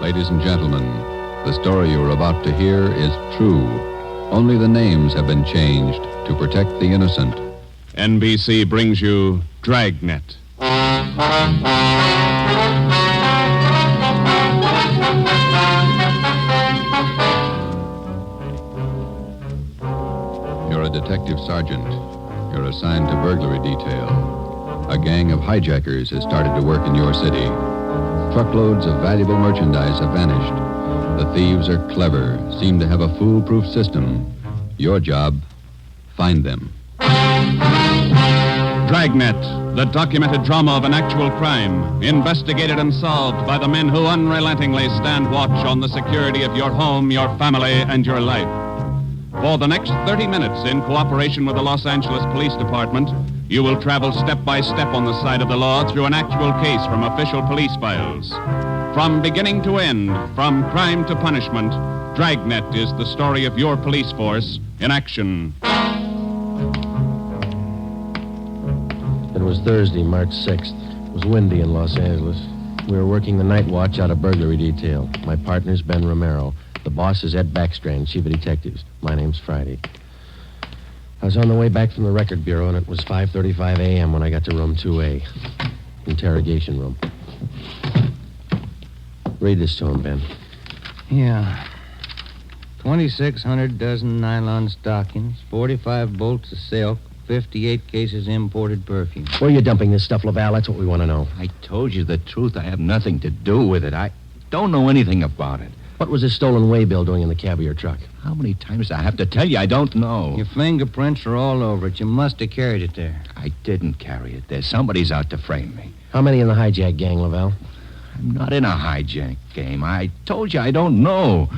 Ladies and gentlemen, the story you're about to hear is true. Only the names have been changed to protect the innocent. NBC brings you Dragnet. You're a detective sergeant. You're assigned to burglary detail. A gang of hijackers has started to work in your city. Truckloads of valuable merchandise have vanished. The thieves are clever, seem to have a foolproof system. Your job, find them. Dragnet, the documented drama of an actual crime, investigated and solved by the men who unrelentingly stand watch on the security of your home, your family, and your life. For the next 30 minutes, in cooperation with the Los Angeles Police Department, you will travel step by step on the side of the law through an actual case from official police files. From beginning to end, from crime to punishment, Dragnet is the story of your police force in action. It was Thursday, March 6th. It was windy in Los Angeles. We were working the night watch out of burglary detail. My partner's Ben Romero. The boss is Ed Backstrand, chief of detectives. My name's Friday. I was on the way back from the record bureau, and it was 5:35 a.m. when I got to room 2A. Interrogation room. Read this to him, Ben. Yeah. 2,600 dozen nylon stockings, 45 bolts of silk, 58 cases imported perfume. Where are you dumping this stuff, Laval? That's what we want to know. I told you the truth. I have nothing to do with it. I don't know anything about it. What was this stolen waybill doing in the cab of your truck? How many times do I have to tell you? I don't know. Your fingerprints are all over it. You must have carried it there. I didn't carry it there. Somebody's out to frame me. How many in the hijack gang, Laval? I'm not in a hijack game. I told you I don't know.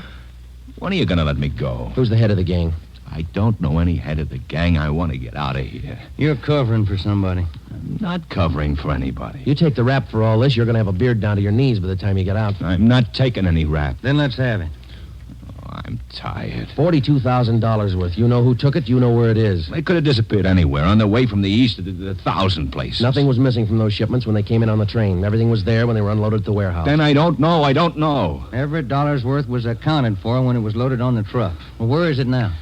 When are you going to let me go? Who's the head of the gang? I don't know any head of the gang. I want to get out of here. You're covering for somebody. I'm not covering for anybody. You take the rap for all this, you're going to have a beard down to your knees by the time you get out. I'm not taking any rap. Then let's have it. Oh, I'm tired. $42,000 worth. You know who took it, you know where it is. They could have disappeared anywhere on their way from the east to the 1,000 places. Nothing was missing from those shipments when they came in on the train. Everything was there when they were unloaded at the warehouse. Then I don't know. I don't know. Every dollar's worth was accounted for when it was loaded on the truck. Well, where is it now?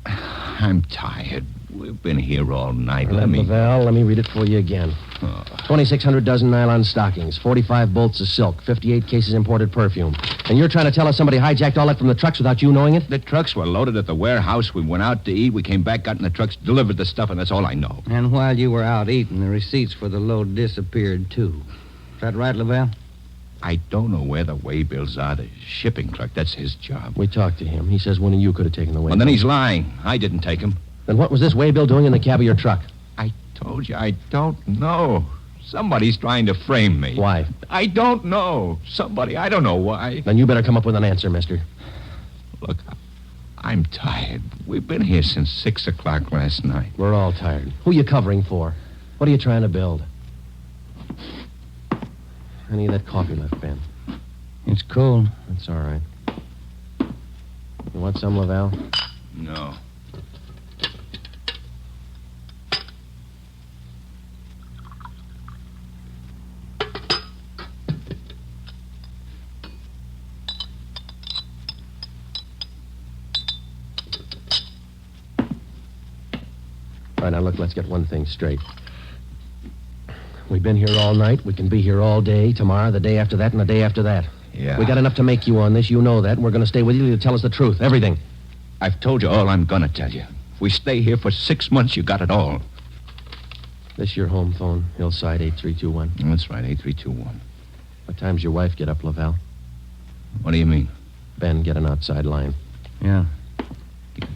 I'm tired. We've been here all night. Let me read it for you again. 2,600 dozen nylon stockings, 45 bolts of silk, 58 cases imported perfume. And you're trying to tell us somebody hijacked all that from the trucks without you knowing it? The trucks were loaded at the warehouse. We went out to eat. We came back, got in the trucks, delivered the stuff, and that's all I know. And while you were out eating, the receipts for the load disappeared, too. Is that right, Laval? I don't know where the waybills are. The shipping clerk, that's his job. We talked to him. He says one of you could have taken the waybill. Well, then he's lying. I didn't take him. Then what was this waybill doing in the cab of your truck? I told you, I don't know. Somebody's trying to frame me. Why? I don't know. Somebody, I don't know why. Then you better come up with an answer, mister. Look, I'm tired. We've been here since 6 o'clock last night. We're all tired. Who are you covering for? What are you trying to build? Any of that coffee left, Ben? It's cold. That's all right. You want some, Laval? No. All right, now look, let's get one thing straight. We've been here all night. We can be here all day, tomorrow, the day after that, and the day after that. Yeah. We got enough to make you on this. You know that, and we're going to stay with you to tell us the truth, everything. I've told you all I'm going to tell you. If we stay here for 6 months, you got it all. This your home phone, Hillside 8321. That's right, 8321. What time's your wife get up, Laval? What do you mean? Ben, get an outside line. Yeah.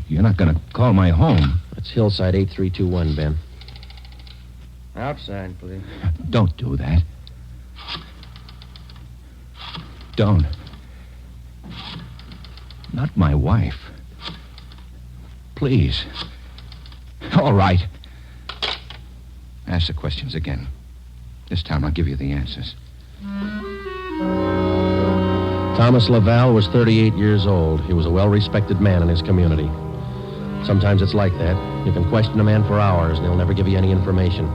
You're not going to call my home. That's Hillside 8321, Ben. Outside, please. Don't do that. Don't. Not my wife. Please. All right. Ask the questions again. This time I'll give you the answers. Thomas Laval was 38 years old. He was a well-respected man in his community. Sometimes it's like that. You can question a man for hours, and he'll never give you any information.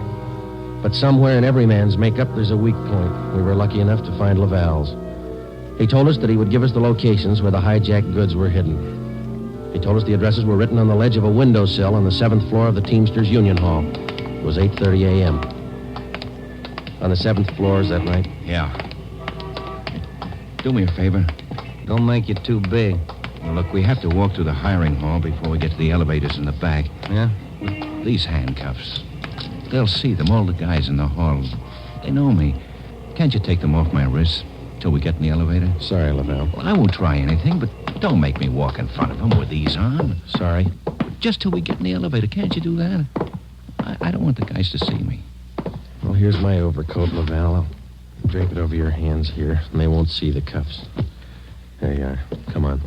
But somewhere in every man's makeup, there's a weak point. We were lucky enough to find Laval's. He told us that he would give us the locations where the hijacked goods were hidden. He told us the addresses were written on the ledge of a windowsill on the 7th floor of the Teamsters Union Hall. It was 8:30 a.m. On the 7th floor, is that right? Yeah. Do me a favor. Don't make it too big. Well, look, we have to walk through the hiring hall before we get to the elevators in the back. Yeah? These handcuffs. They'll see them, all the guys in the hall. They know me. Can't you take them off my wrists till we get in the elevator? Sorry, Laval. Well, I won't try anything, but don't make me walk in front of them with these on. Sorry. Just till we get in the elevator. Can't you do that? I don't want the guys to see me. Well, here's my overcoat, Laval. I'll drape it over your hands here, and they won't see the cuffs. There you are. Come on.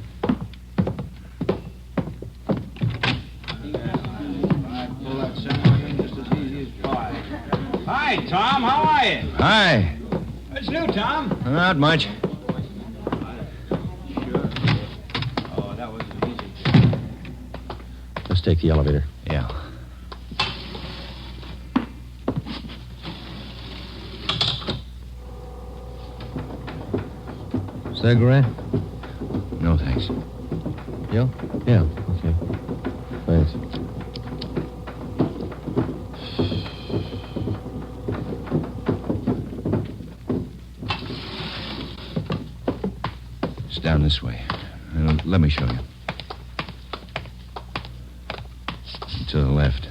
Hi, Tom. How are you? Hi. What's new, Tom? Not much. Oh, that was easy. Let's take the elevator. Yeah. Cigarette? No, thanks. You? Yeah, okay. Thanks. It's down this way. Let me show you. To the left.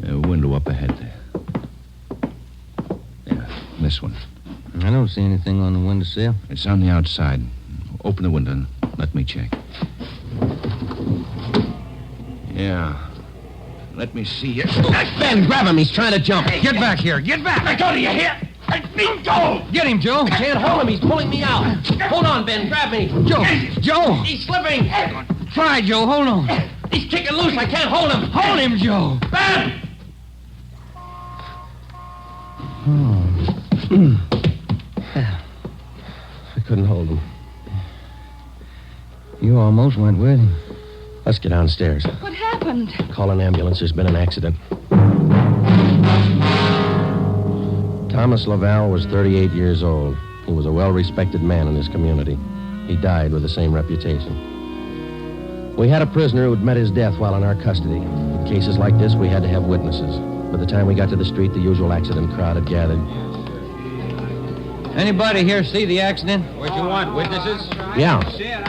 A window up ahead there. Yeah, this one. I don't see anything on the windowsill. It's on the outside. Open the window and let me check. Yeah. Let me see you. Ben, grab him. He's trying to jump. Get back here. Get back. I go to you here. Go! Get him, Joe. I can't hold him. He's pulling me out. Hold on, Ben. Grab me. Joe. He's slipping. Try, Joe. Hold on. He's kicking loose. I can't hold him. Hold him, Joe. Ben! I couldn't hold him. You almost went with him. Let's get downstairs. What happened? Call an ambulance. There's been an accident. Thomas Laval was 38 years old. He was a well-respected man in his community. He died with the same reputation. We had a prisoner who'd met his death while in our custody. In cases like this, we had to have witnesses. By the time we got to the street, the usual accident crowd had gathered. Anybody here see the accident? What you want, witnesses? Yeah.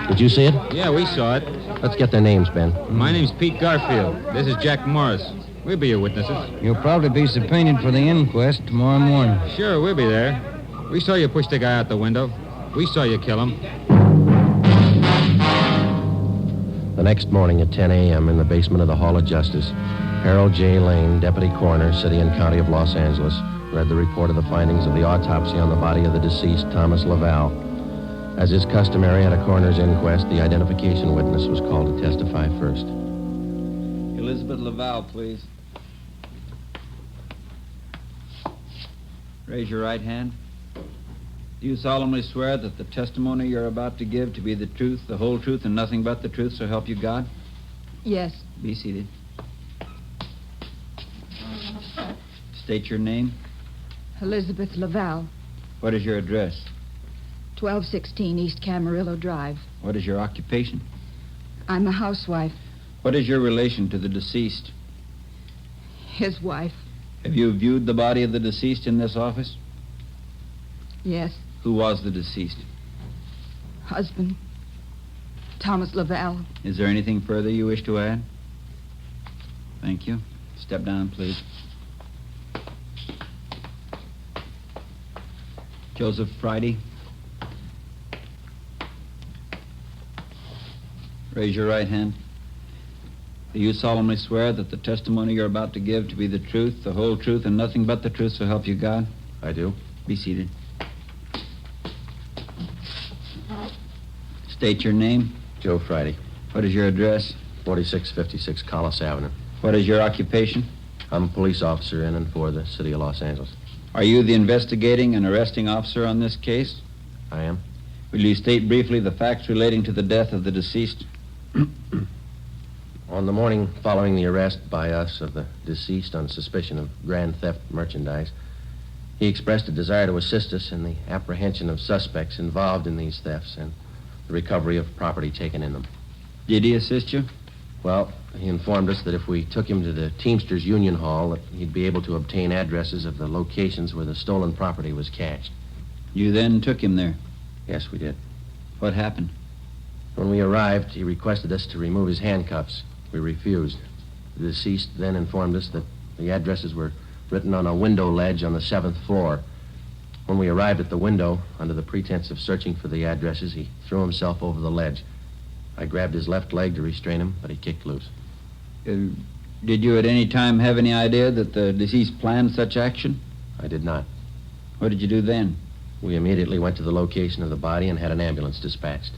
Did you see it? Yeah, we saw it. Let's get their names, Ben. My name's Pete Garfield. This is Jack Morris. We'll be your witnesses. You'll probably be subpoenaed for the inquest tomorrow morning. Sure, we'll be there. We saw you push the guy out the window. We saw you kill him. The next morning at 10 a.m. in the basement of the Hall of Justice, Harold J. Lane, Deputy Coroner, City and County of Los Angeles, read the report of the findings of the autopsy on the body of the deceased Thomas Laval. As is customary at a coroner's inquest, the identification witness was called to testify first. Elizabeth Laval, please. Raise your right hand. Do you solemnly swear that the testimony you're about to give to be the truth, the whole truth, and nothing but the truth, so help you God? Yes. Be seated. State your name. Elizabeth Laval, What is your address? 1216 East Camarillo Drive. What is your occupation? I'm a housewife. What is your relation to the deceased? His wife. Have you viewed the body of the deceased in this office? Yes. Who was the deceased? Husband. Thomas Laval. Is there anything further you wish to add? Thank you. Step down, please. Joseph Friday. Raise your right hand. Do you solemnly swear that the testimony you're about to give to be the truth, the whole truth, and nothing but the truth, so help you God? I do. Be seated. State your name. Joe Friday, What is your address? 4656 Collis Avenue. What is your occupation? I'm a police officer in and for the City of Los Angeles. Are you the investigating and arresting officer on this case? I am. Will you state briefly the facts relating to the death of the deceased? On the morning following the arrest by us of the deceased on suspicion of grand theft merchandise, He expressed a desire to assist us in the apprehension of suspects involved in these thefts and the recovery of property taken in them. Did he assist you? Well, he informed us that if we took him to the Teamsters Union Hall, that he'd be able to obtain addresses of the locations where the stolen property was cached. You then took him there. Yes, we did. What happened? When we arrived, he requested us to remove his handcuffs. We refused. The deceased then informed us that the addresses were written on a window ledge on the 7th floor. When we arrived at the window, under the pretense of searching for the addresses, he threw himself over the ledge. I grabbed his left leg to restrain him, but he kicked loose. Did you at any time have any idea that the deceased planned such action? I did not. What did you do then? We immediately went to the location of the body and had an ambulance dispatched.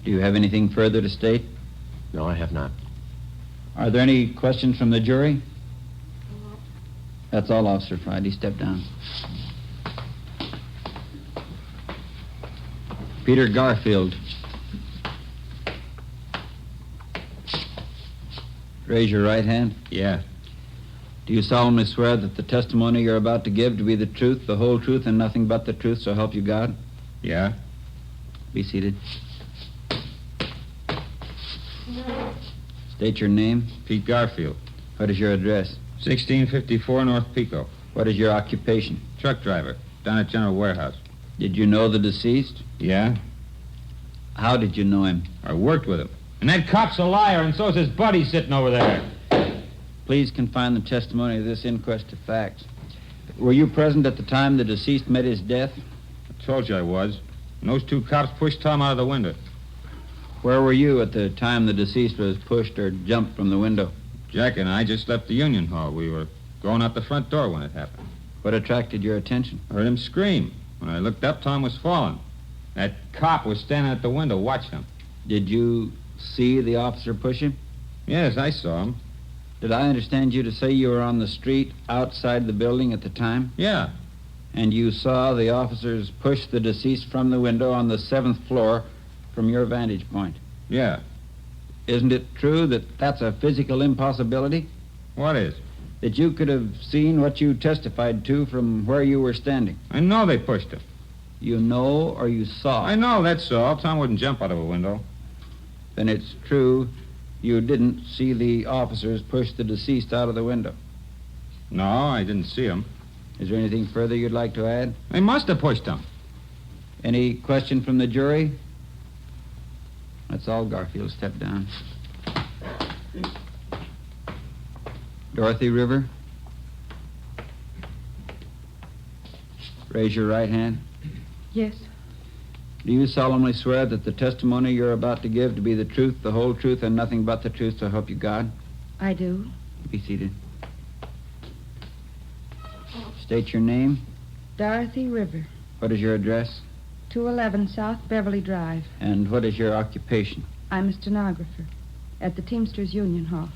Do you have anything further to state? No, I have not. Are there any questions from the jury? That's all, Officer Friday. Step down. Peter Garfield. Raise your right hand. Yeah. Do you solemnly swear that the testimony you're about to give to be the truth, the whole truth, and nothing but the truth, so help you God? Yeah. Be seated. State your name. Pete Garfield. What is your address? 1654 North Pico. What is your occupation? Truck driver. Down at General Warehouse. Did you know the deceased? Yeah. How did you know him? I worked with him. And that cop's a liar, and so's his buddy sitting over there. Please confine the testimony of this inquest to facts. Were you present at the time the deceased met his death? I told you I was. And those two cops pushed Tom out of the window. Where were you at the time the deceased was pushed or jumped from the window? Jack and I just left the Union Hall. We were going out the front door when it happened. What attracted your attention? I heard him scream. When I looked up, Tom was falling. That cop was standing at the window watching him. Did you see the officer push him? Yes, I saw him. Did I understand you to say you were on the street outside the building at the time? Yeah. And you saw the officers push the deceased from the window on the 7th floor from your vantage point? Yeah. Isn't it true that that's a physical impossibility? What is? That you could have seen what you testified to from where you were standing? I know they pushed him. You know or you saw? I know, that's all. Tom wouldn't jump out of a window. Then it's true you didn't see the officers push the deceased out of the window? No, I didn't see him. Is there anything further you'd like to add? They must have pushed him. Any question from the jury? That's all. Garfield, step down. Dorothy River. Raise your right hand. Yes, Do you solemnly swear that the testimony you're about to give to be the truth, the whole truth, and nothing but the truth, so help you God? I do. Be seated. State your name. Dorothy River, What is your address? 211 South Beverly Drive. And what is your occupation? I'm a stenographer at the Teamsters Union Hall.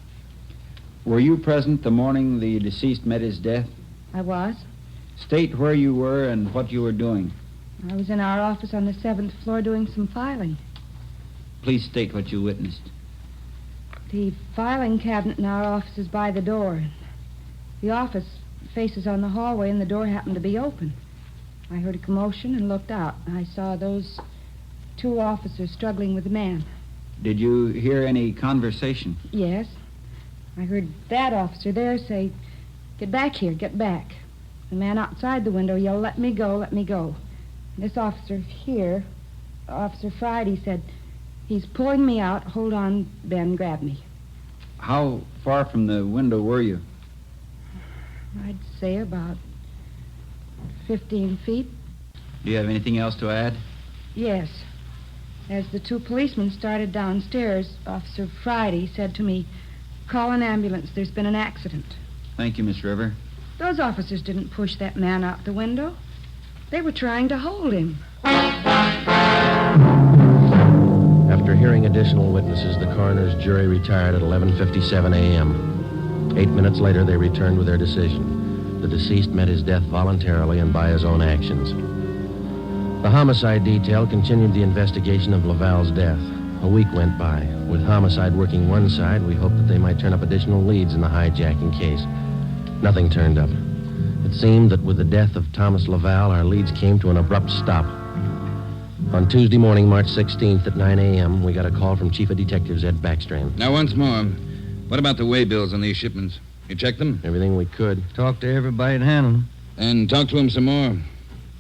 Were you present the morning the deceased met his death? I was. State where you were and what you were doing. I was in our office on the 7th floor doing some filing. Please state what you witnessed. The filing cabinet in our office is by the door. The office faces on the hallway, and the door happened to be open. I heard a commotion and looked out. I saw those two officers struggling with a man. Did you hear any conversation? Yes. I heard that officer there say, "Get back here, get back." The man outside the window yelled, "Let me go, let me go." This officer here, Officer Friday, said, "He's pulling me out. Hold on, Ben, grab me." How far from the window were you? I'd say about 15 feet. Do you have anything else to add? Yes. As the two policemen started downstairs, Officer Friday said to me, "Call an ambulance. There's been an accident." Thank you, Miss River. Those officers didn't push that man out the window. They were trying to hold him. After hearing additional witnesses, the coroner's jury retired at 11:57 a.m. 8 minutes later, they returned with their decision. The deceased met his death voluntarily and by his own actions. The homicide detail continued the investigation of Laval's death. A week went by. With homicide working one side, we hoped that they might turn up additional leads in the hijacking case. Nothing turned up. At It seemed that with the death of Thomas Laval, our leads came to an abrupt stop. On Tuesday morning, March 16th at 9 a.m., we got a call from Chief of Detectives Ed Backstrand. Now, once more, what about the way bills on these shipments? You checked them? Everything we could. Talk to everybody that handled them. And talk to him some more.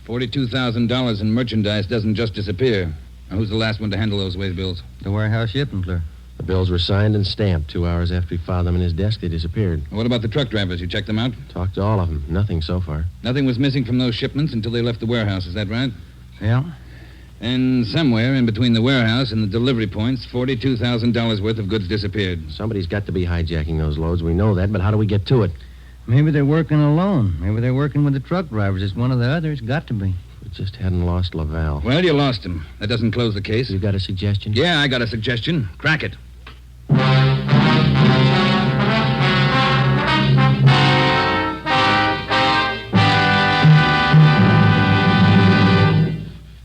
$42,000 in merchandise doesn't just disappear. Now, who's the last one to handle those way bills? The warehouse shipping clerk. The bills were signed and stamped. 2 hours after he filed them in his desk, they disappeared. What about the truck drivers? You checked them out? Talked to all of them. Nothing so far. Nothing was missing from those shipments until they left the warehouse. Is that right? Yeah. And somewhere in between the warehouse and the delivery points, $42,000 worth of goods disappeared. Somebody's got to be hijacking those loads. We know that, but how do we get to it? Maybe they're working alone. Maybe they're working with the truck drivers. It's one of the others. Got to be. We just hadn't lost Laval. Well, you lost him. That doesn't close the case. You got a suggestion? Yeah, I got a suggestion. Crack it.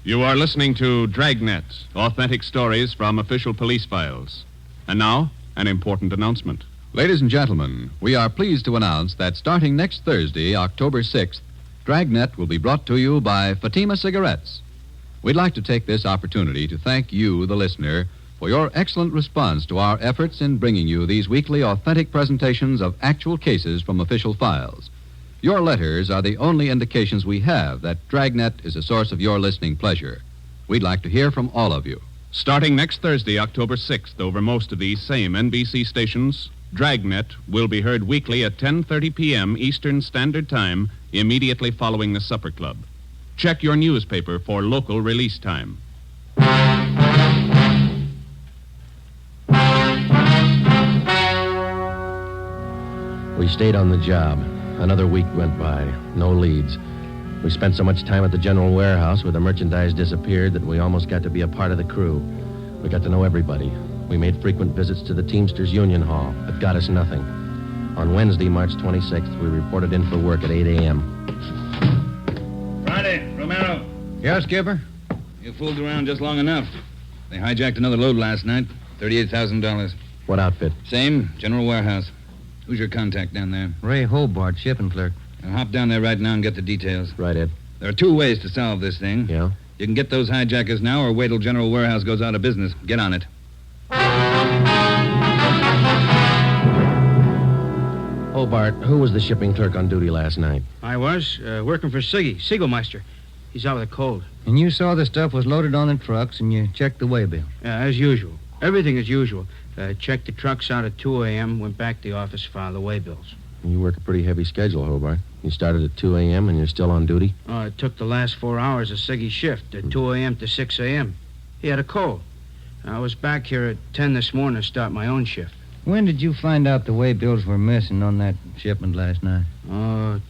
You are listening to Dragnet, authentic stories from official police files. And now, an important announcement. Ladies and gentlemen, we are pleased to announce that starting next Thursday, October 6th, Dragnet will be brought to you by Fatima Cigarettes. We'd like to take this opportunity to thank you, the listener, for your excellent response to our efforts in bringing you these weekly authentic presentations of actual cases from official files. Your letters are the only indications we have that Dragnet is a source of your listening pleasure. We'd like to hear from all of you. Starting next Thursday, October 6th, over most of these same NBC stations, Dragnet will be heard weekly at 10:30 p.m. Eastern Standard Time, immediately following the Supper Club. Check your newspaper for local release time. We stayed on the job. Another week went by. No leads. We spent so much time at the general warehouse where the merchandise disappeared that we almost got to be a part of the crew. We got to know everybody. We made frequent visits to the Teamsters Union Hall, but got us nothing. On Wednesday, March 26th, we reported in for work at 8 a.m. Friday, Romero. Yeah, Skipper? You fooled around just long enough. They hijacked another load last night. $38,000. What outfit? Same, general warehouse. Who's your contact down there? Ray Hobart, shipping clerk. I'll hop down there right now and get the details. Right, Ed. There are 2 ways to solve this thing. Yeah? You can get those hijackers now or wait till General Warehouse goes out of business. Get on it. Hobart, who was the shipping clerk on duty last night? I was, working for Siegelmeister. He's out with a cold. And you saw the stuff was loaded on the trucks and you checked the waybill. Yeah, as usual. Everything as usual. Checked the trucks out at 2 a.m., went back to the office, filed the waybills. You work a pretty heavy schedule, Hobart. You started at 2 a.m. and you're still on duty? It took the last 4 hours of Siggy's shift, at 2 a.m. to 6 a.m. He had a cold. I was back here at 10 this morning to start my own shift. When did you find out the waybills were missing on that shipment last night?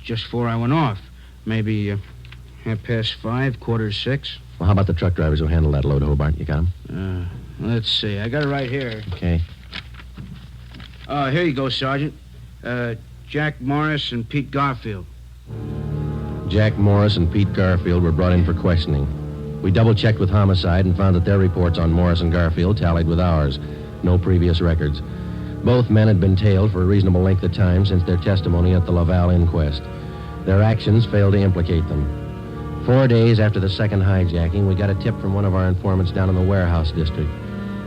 Just before I went off. Maybe 5:30, 5:45. Well, how about the truck drivers who handled that load, Hobart? You got them? Let's see. I got it right here. Okay. Here you go, Sergeant. Jack Morris and Pete Garfield. Jack Morris and Pete Garfield were brought in for questioning. We double-checked with Homicide and found that their reports on Morris and Garfield tallied with ours. No previous records. Both men had been tailed for a reasonable length of time since their testimony at the Laval inquest. Their actions failed to implicate them. 4 days after the second hijacking, we got a tip from one of our informants down in the warehouse district.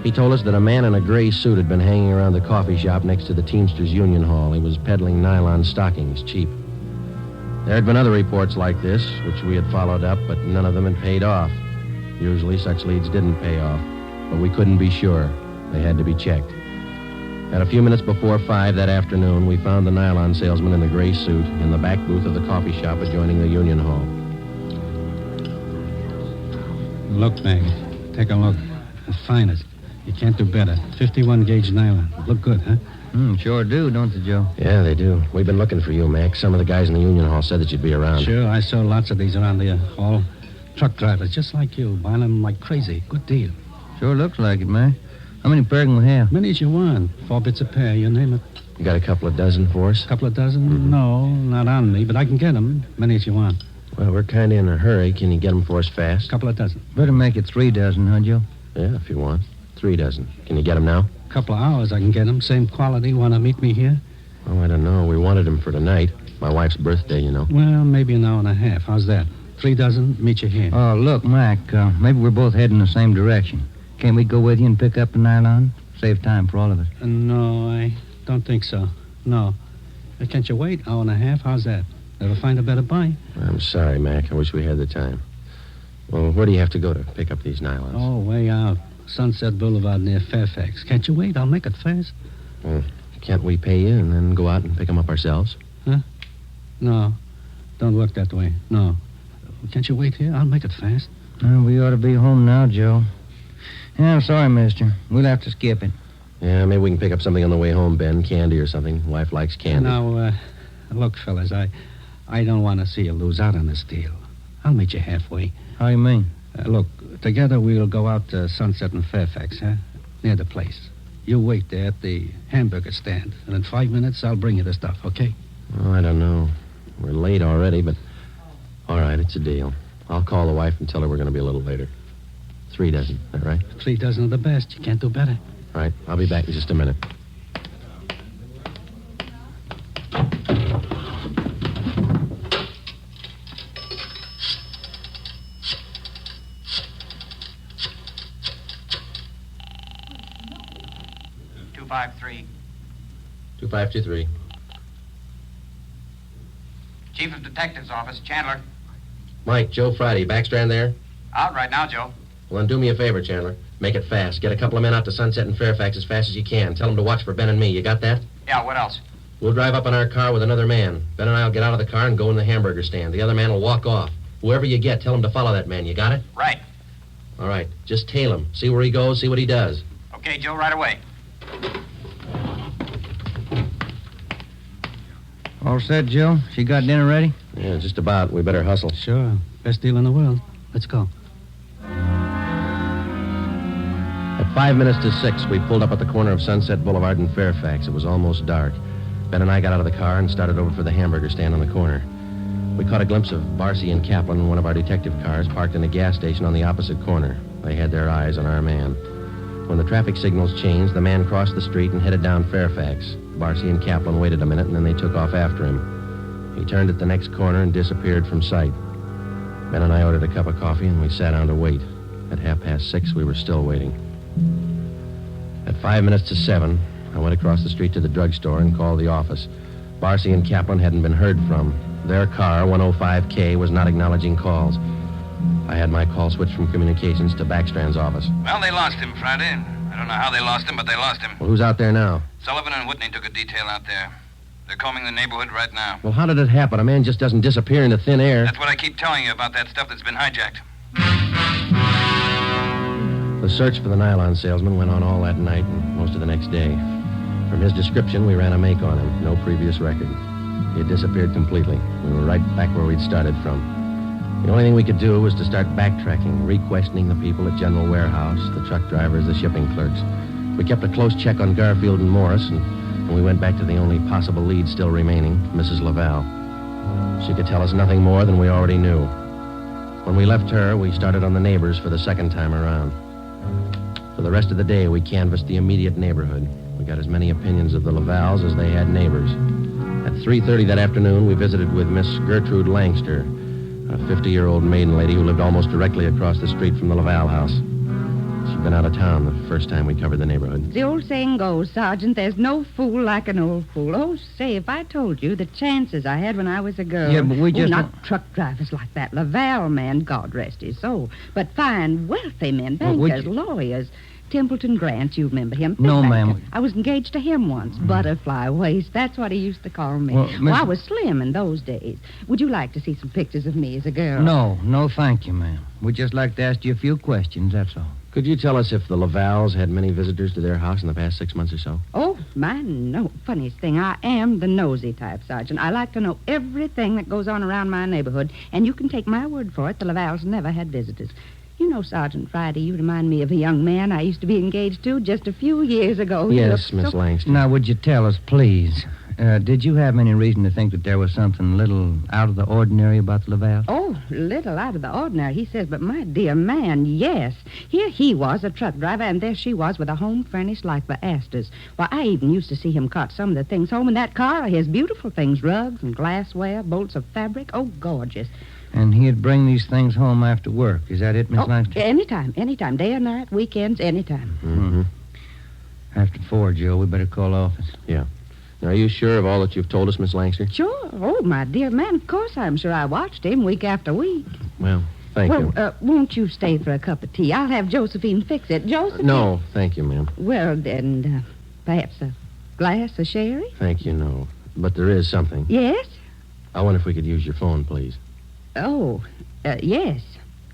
He told us that a man in a gray suit had been hanging around the coffee shop next to the Teamsters Union Hall. He was peddling nylon stockings, cheap. There had been other reports like this, which we had followed up, but none of them had paid off. Usually such leads didn't pay off, but we couldn't be sure. They had to be checked. At a few minutes before 5 that afternoon, we found the nylon salesman in the gray suit in the back booth of the coffee shop adjoining the Union Hall. Look, Mag. Take a look. The finest. You can't do better. 51-gauge nylon. Look good, huh? Sure do, don't they, Joe? Yeah, they do. We've been looking for you, Mac. Some of the guys in the Union Hall said that you'd be around. Sure, I saw lots of these around the hall. Truck drivers, just like you, buying them like crazy. Good deal. Sure looks like it, man. How many pair can we have? Many as you want. 4 bits a pair, you name it. You got a couple of dozen for us? Couple of dozen? Mm-hmm. No, not on me, but I can get them. Many as you want. Well, we're kind of in a hurry. Can you get them for us fast? Couple of dozen. Better make it 3 dozen, huh, Joe? Yeah, if you want. 3 dozen. Can you get them now? Couple of hours I can get them. Same quality. Want to meet me here? Oh, I don't know. We wanted him for tonight. My wife's birthday, you know. Well, maybe an hour and a half. How's that? 3 dozen, meet you here. Oh, look, Mac, maybe we're both heading the same direction. Can't we go with you and pick up the nylon? Save time for all of us. No, I don't think so. No. Can't you wait? Hour and a half? How's that? Ever find a better buy? I'm sorry, Mac. I wish we had the time. Well, where do you have to go to pick up these nylons? Oh, way out. Sunset Boulevard near Fairfax. Can't you wait? I'll make it fast. Well, can't we pay you and then go out and pick them up ourselves? Huh? No. Don't work that way. No. Can't you wait here? I'll make it fast. We ought to be home now, Joe. Yeah, I'm sorry, mister. We'll have to skip it. Yeah, maybe we can pick up something on the way home, Ben. Candy or something. Wife likes candy. Now, look, fellas, I don't want to see you lose out on this deal. I'll meet you halfway. How you mean? Look, together we'll go out to Sunset and Fairfax, huh? Near the place. You wait there at the hamburger stand, and in 5 minutes I'll bring you the stuff, okay? Oh, I don't know. We're late already, but... All right, it's a deal. I'll call the wife and tell her we're going to be a little later. 3 dozen, is that right? 3 dozen of the best. You can't do better. All right, I'll be back in just a minute. .253. 2523. Chief of Detectives Office, Chandler. Mike, Joe Friday, Backstrand there? Out right now, Joe. Well, then do me a favor, Chandler. Make it fast. Get a couple of men out to Sunset and Fairfax as fast as you can. Tell them to watch for Ben and me. You got that? Yeah, what else? We'll drive up in our car with another man. Ben and I will get out of the car and go in the hamburger stand. The other man will walk off. Whoever you get, tell him to follow that man. You got it? Right. All right. Just tail him. See where he goes, see what he does. Okay, Joe, right away. All set, Joe? She got dinner ready? Yeah, just about. We better hustle. Sure. Best deal in the world. Let's go. At 5 minutes to 6, we pulled up at the corner of Sunset Boulevard and Fairfax. It was almost dark. Ben and I got out of the car and started over for the hamburger stand on the corner. We caught a glimpse of Barcy and Kaplan in one of our detective cars parked in a gas station on the opposite corner. They had their eyes on our man. When the traffic signals changed, the man crossed the street and headed down Fairfax. Barcy and Kaplan waited a minute, and then they took off after him. He turned at the next corner and disappeared from sight. Ben and I ordered a cup of coffee, and we sat down to wait. At 6:30, we were still waiting. At 5 minutes to 7, I went across the street to the drugstore and called the office. Barcy and Kaplan hadn't been heard from. Their car, 105K, was not acknowledging calls. I had my call switched from communications to Backstrand's office. Well, they lost him Friday. I don't know how they lost him, but they lost him. Well, who's out there now? Sullivan and Whitney took a detail out there. They're combing the neighborhood right now. Well, how did it happen? A man just doesn't disappear into thin air. That's what I keep telling you about that stuff that's been hijacked. The search for the nylon salesman went on all that night and most of the next day. From his description, we ran a make on him. No previous record. He had disappeared completely. We were right back where we'd started from. The only thing we could do was to start backtracking, re-questioning the people at General Warehouse, the truck drivers, the shipping clerks. We kept a close check on Garfield and Morris, and we went back to the only possible lead still remaining, Mrs. Laval. She could tell us nothing more than we already knew. When we left her, we started on the neighbors for the second time around. For the rest of the day, we canvassed the immediate neighborhood. We got as many opinions of the Lavals as they had neighbors. At 3:30 that afternoon, we visited with Miss Gertrude Langster, a 50-year-old maiden lady who lived almost directly across the street from the Laval house. She'd been out of town the first time we covered the neighborhood. The old saying goes, Sergeant, there's no fool like an old fool. Oh, say, if I told you the chances I had when I was a girl. Yeah, but we just... not truck drivers like that. Laval man, God rest his soul. But fine, wealthy men, bankers, lawyers. Templeton Grant, you remember him? No, ma'am. I was engaged to him once. Butterfly waist, that's what he used to call me. Well, I was slim in those days. Would you like to see some pictures of me as a girl? No, thank you, ma'am. We'd just like to ask you a few questions, that's all. Could you tell us if the Lavals had many visitors to their house in the past 6 months or so? Oh, my, no. Funniest thing, I am the nosy type, Sergeant. I like to know everything that goes on around my neighborhood, and you can take my word for it, the Lavals never had visitors. You know, Sergeant Friday, you remind me of a young man I used to be engaged to just a few years ago. Yes, Miss Langston. Now, would you tell us, please? Did you have any reason to think that there was something little out of the ordinary about the Laval? Oh, little out of the ordinary, he says, but my dear man, yes. Here he was, a truck driver, and there she was with a home furnished like the Astors. Why, I even used to see him cart some of the things home in that car, his beautiful things, rugs and glassware, bolts of fabric. Oh, gorgeous. And he'd bring these things home after work. Is that it, Miss Langston? Anytime, day or night, weekends, anytime. Mm-hmm. After 4, Joe, we better call office. Yeah. Now, are you sure of all that you've told us, Miss Langster? Sure. Oh, my dear man, of course I'm sure. I watched him week after week. Well, thank you. Won't you stay for a cup of tea? I'll have Josephine fix it. Josephine? No, thank you, ma'am. Well, then, perhaps a glass of sherry? Thank you, no. But there is something. Yes? I wonder if we could use your phone, please. Oh, yes.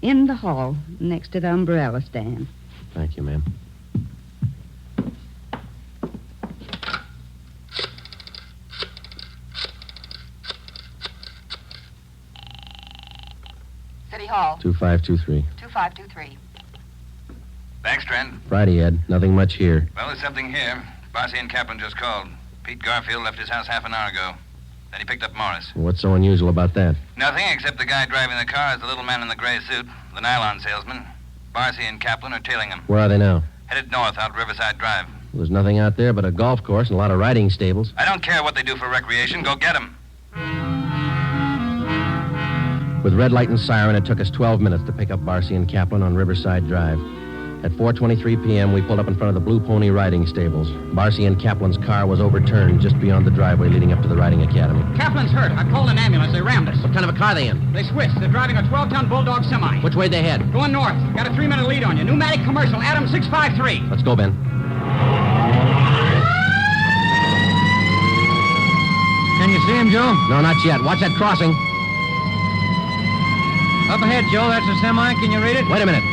In the hall, next to the umbrella stand. Thank you, ma'am. City Hall. 2523. 2523. Thanks, Trent. Friday, Ed. Nothing much here. Well, there's something here. Barcy and Kaplan just called. Pete Garfield left his house half an hour ago. Then he picked up Morris. What's so unusual about that? Nothing, except the guy driving the car is the little man in the gray suit, the nylon salesman. Barcy and Kaplan are tailing him. Where are they now? Headed north out Riverside Drive. Well, there's nothing out there but a golf course and a lot of riding stables. I don't care what they do for recreation. Go get them. With red light and siren, it took us 12 minutes to pick up Barcy and Kaplan on Riverside Drive. At 4:23 p.m., we pulled up in front of the Blue Pony riding stables. Barcy and Kaplan's car was overturned just beyond the driveway leading up to the riding academy. Kaplan's hurt. I called an ambulance. They rammed us. What kind of a car are they in? They switched. They're driving a 12-ton Bulldog semi. Which way they head? Going north. Got a 3-minute lead on you. Pneumatic commercial. Adam 653. Let's go, Ben. Can you see him, Joe? No, not yet. Watch that crossing. Up ahead, Joe. That's a semi. Can you read it? Wait a minute.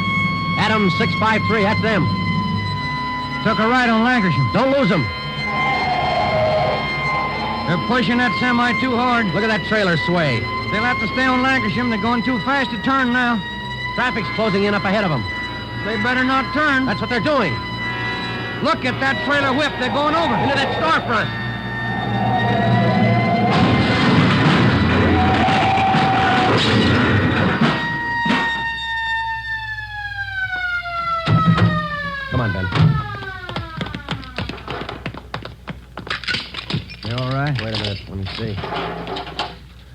Adam 653. That's them. Took a right on Lancashire. Don't lose them. They're pushing that semi too hard. Look at that trailer sway. They'll have to stay on Lancashire. They're going too fast to turn now. Traffic's closing in up ahead of them. They better not turn. That's what they're doing. Look at that trailer whip. They're going over. Into that storefront. Come on, Ben. You all right? Wait a minute. Let me see.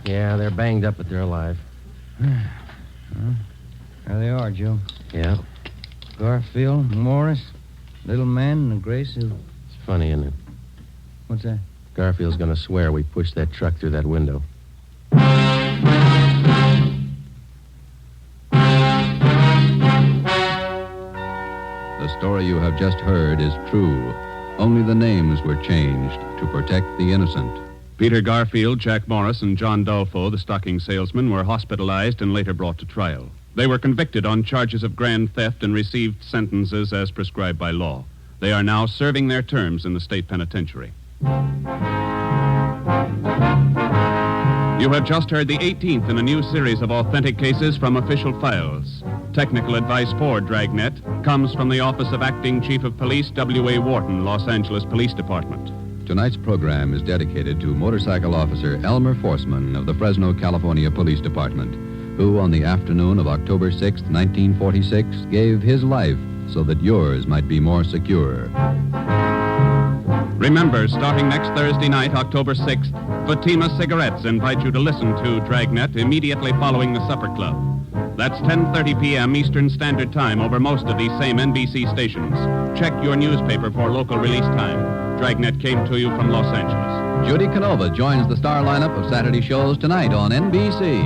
Yeah, they're banged up, but they're alive. There they are, Joe. Yeah. Garfield, Morris, little man in the gray suit. It's funny, isn't it? What's that? Garfield's going to swear we pushed that truck through that window. The story you have just heard is true. Only the names were changed to protect the innocent. Peter Garfield, Jack Morris, and John Dolfo, the stocking salesman, were hospitalized and later brought to trial. They were convicted on charges of grand theft and received sentences as prescribed by law. They are now serving their terms in the state penitentiary. You have just heard the 18th in a new series of authentic cases from official files. Technical advice for Dragnet comes from the Office of Acting Chief of Police W.A. Wharton, Los Angeles Police Department. Tonight's program is dedicated to motorcycle officer Elmer Forsman of the Fresno, California Police Department, who on the afternoon of October 6, 1946, gave his life so that yours might be more secure. Remember, starting next Thursday night, October 6th, Fatima Cigarettes invite you to listen to Dragnet immediately following the Supper Club. That's 10:30 p.m. Eastern Standard Time over most of these same NBC stations. Check your newspaper for local release time. Dragnet came to you from Los Angeles. Judy Canova joins the star lineup of Saturday shows tonight on NBC.